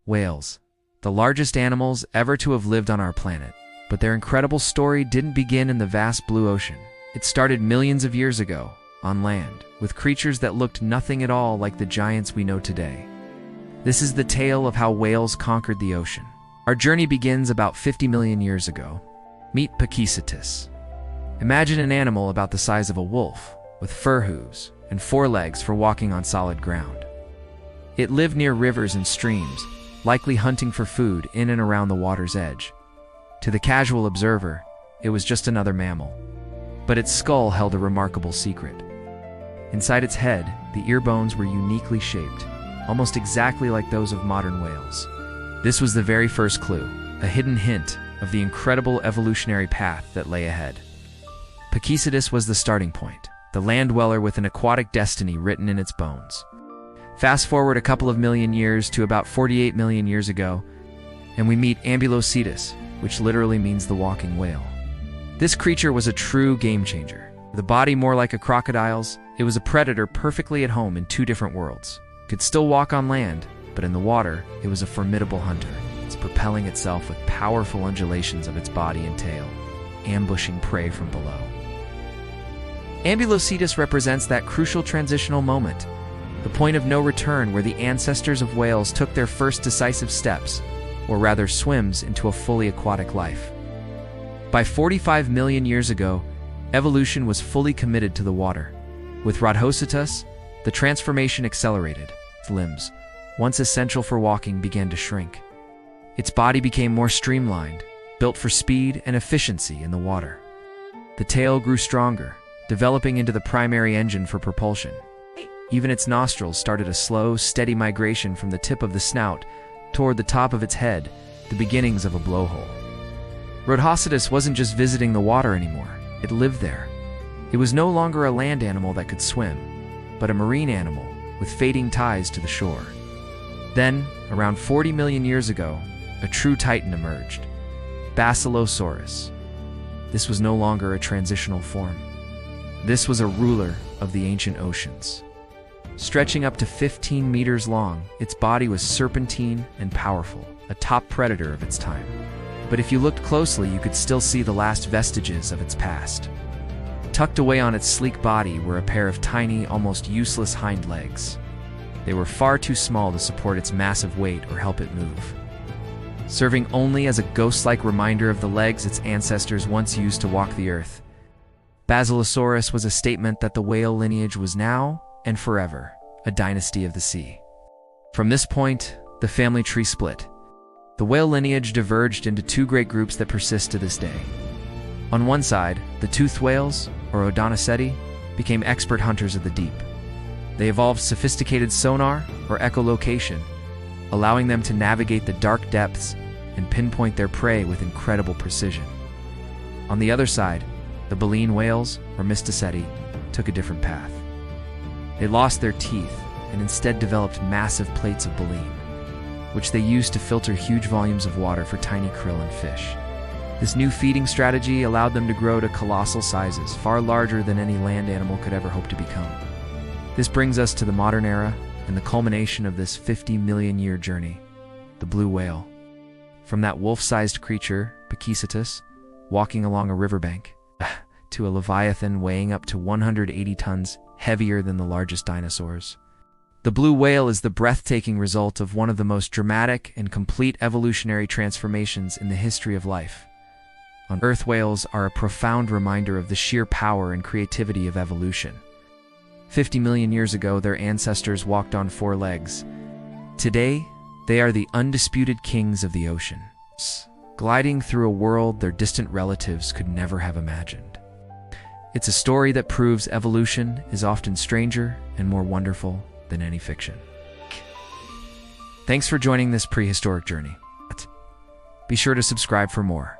Whales, the largest animals ever to have lived on our planet. But their incredible story didn't begin in the vast blue ocean. It started millions of years ago, on land, with creatures that looked nothing at all like the giants we know today. This is the tale of how whales conquered the ocean. Our journey begins about 50 million years ago. Meet Pakicetus. Imagine an animal about the size of a wolf, with fur hooves and forelegs for walking on solid ground. It lived near rivers and streams, likely hunting for food in and around the water's edge. To the casual observer, it was just another mammal. But its skull held a remarkable secret. Inside its head, the ear bones were uniquely shaped, almost exactly like those of modern whales. This was the very first clue, a hidden hint of the incredible evolutionary path that lay ahead. Pakicetus was the starting point, the land dweller with an aquatic destiny written in its bones. Fast forward a couple of million years to about 48 million years ago, and we meet Ambulocetus, which literally means the walking whale. This creature was a true game changer. With a body more like a crocodile's, it was a predator perfectly at home in two different worlds. It could still walk on land, but in the water, it was a formidable hunter. It's propelling itself with powerful undulations of its body and tail, ambushing prey from below. Ambulocetus represents that crucial transitional moment, the point of no return where the ancestors of whales took their first decisive steps, or rather swims, into a fully aquatic life. By 45 million years ago, evolution was fully committed to the water. With Pakicetus, the transformation accelerated. Its limbs, once essential for walking, began to shrink. Its body became more streamlined, built for speed and efficiency in the water. The tail grew stronger, developing into the primary engine for propulsion. Even its nostrils started a slow, steady migration from the tip of the snout toward the top of its head, the beginnings of a blowhole. Pakicetus wasn't just visiting the water anymore, it lived there. It was no longer a land animal that could swim, but a marine animal with fading ties to the shore. Then, around 40 million years ago, a true titan emerged, Basilosaurus. This was no longer a transitional form. This was a ruler of the ancient oceans. Stretching up to 15 meters long, its body was serpentine and powerful, a top predator of its time. But if you looked closely, you could still see the last vestiges of its past. Tucked away on its sleek body were a pair of tiny, almost useless hind legs. They were far too small to support its massive weight or help it move. Serving only as a ghost-like reminder of the legs its ancestors once used to walk the earth, Basilosaurus was a statement that the whale lineage was now, and forever, a dynasty of the sea. From this point, the family tree split. The whale lineage diverged into two great groups that persist to this day. On one side, the toothed whales, or Odonoceti, became expert hunters of the deep. They evolved sophisticated sonar, or echolocation, allowing them to navigate the dark depths and pinpoint their prey with incredible precision. On the other side, the baleen whales, or Mystaceti, took a different path. They lost their teeth and instead developed massive plates of baleen, which they used to filter huge volumes of water for tiny krill and fish. This new feeding strategy allowed them to grow to colossal sizes, far larger than any land animal could ever hope to become. This brings us to the modern era and the culmination of this 50 million year journey, the blue whale. From that wolf-sized creature, Pakicetus, walking along a riverbank, to a leviathan weighing up to 180 tons, heavier than the largest dinosaurs. The blue whale is the breathtaking result of one of the most dramatic and complete evolutionary transformations in the history of life. On Earth, whales are a profound reminder of the sheer power and creativity of evolution. 50 million years ago, their ancestors walked on four legs. Today, they are the undisputed kings of the ocean, gliding through a world their distant relatives could never have imagined. It's a story that proves evolution is often stranger and more wonderful than any fiction. Thanks for joining this prehistoric journey. Be sure to subscribe for more.